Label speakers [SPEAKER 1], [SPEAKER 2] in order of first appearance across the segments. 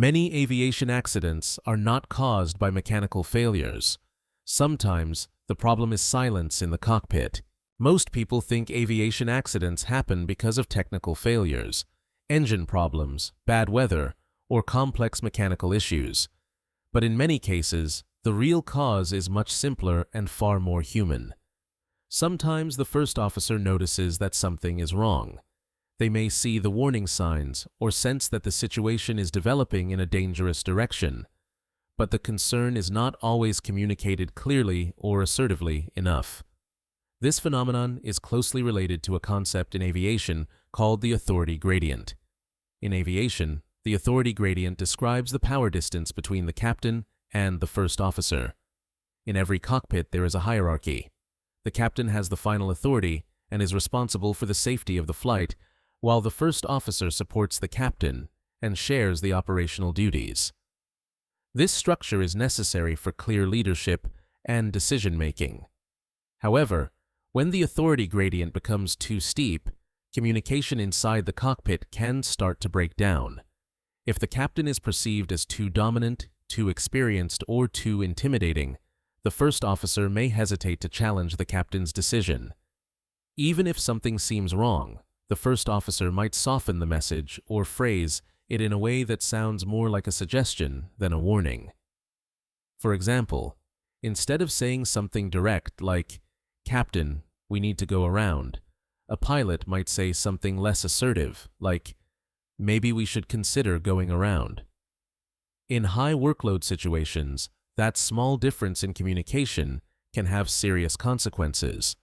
[SPEAKER 1] Many aviation accidents are not caused by mechanical failures. Sometimes, the problem is silence in the cockpit. Most people think aviation accidents happen because of technical failures, engine problems, bad weather, or complex mechanical issues. But in many cases, the real cause is much simpler and far more human. Sometimes the first officer notices that something is wrong. They may see the warning signs or sense that the situation is developing in a dangerous direction. But the concern is not always communicated clearly or assertively enough. This phenomenon is closely related to a concept in aviation called the authority gradient. In aviation, the authority gradient describes the power distance between the captain and the first officer. In every cockpit, there is a hierarchy. The captain has the final authority and is responsible for the safety of the flight, while the first officer supports the captain and shares the operational duties. This structure is necessary for clear leadership and decision-making. However, when the authority gradient becomes too steep, communication inside the cockpit can start to break down. If the captain is perceived as too dominant, too experienced, or too intimidating, the first officer may hesitate to challenge the captain's decision. Even if something seems wrong, the first officer might soften the message or phrase it in a way that sounds more like a suggestion than a warning. For example, instead of saying something direct like, "Captain, we need to go around," a pilot might say something less assertive, like, "Maybe we should consider going around." In high workload situations, that small difference in communication can have serious consequences.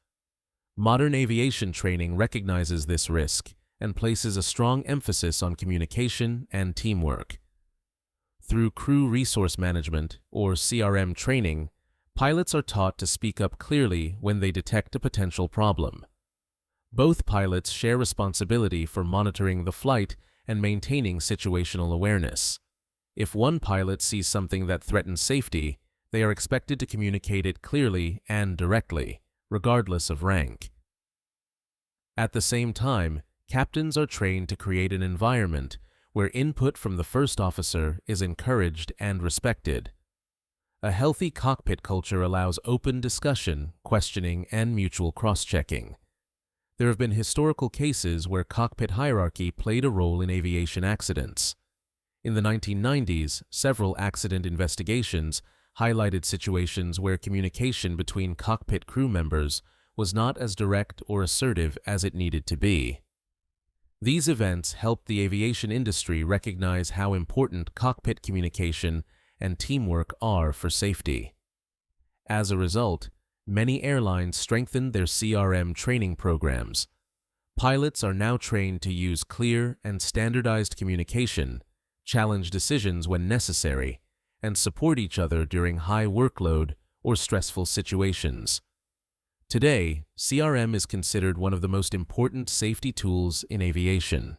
[SPEAKER 1] Modern aviation training recognizes this risk and places a strong emphasis on communication and teamwork. Through crew resource management, or CRM training, pilots are taught to speak up clearly when they detect a potential problem. Both pilots share responsibility for monitoring the flight and maintaining situational awareness. If one pilot sees something that threatens safety, they are expected to communicate it clearly and directly, regardless of rank. At the same time, captains are trained to create an environment where input from the first officer is encouraged and respected. A healthy cockpit culture allows open discussion, questioning, and mutual cross-checking. There have been historical cases where cockpit hierarchy played a role in aviation accidents. In the 1990s, several accident investigations highlighted situations where communication between cockpit crew members was not as direct or assertive as it needed to be. These events helped the aviation industry recognize how important cockpit communication and teamwork are for safety. As a result, many airlines strengthened their CRM training programs. Pilots are now trained to use clear and standardized communication, challenge decisions when necessary, and support each other during high workload or stressful situations. Today, CRM is considered one of the most important safety tools in aviation.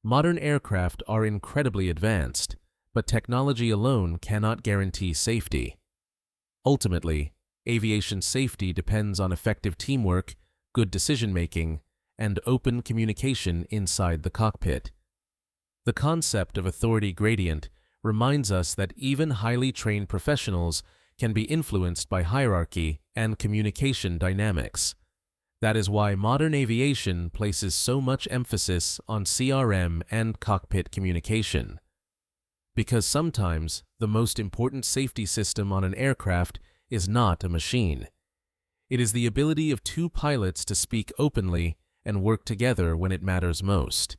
[SPEAKER 1] Modern aircraft are incredibly advanced, but technology alone cannot guarantee safety. Ultimately, aviation safety depends on effective teamwork, good decision-making, and open communication inside the cockpit. The concept of authority gradient reminds us that even highly trained professionals can be influenced by hierarchy and communication dynamics. That is why modern aviation places so much emphasis on CRM and cockpit communication. Because sometimes the most important safety system on an aircraft is not a machine. It is the ability of two pilots to speak openly and work together when it matters most.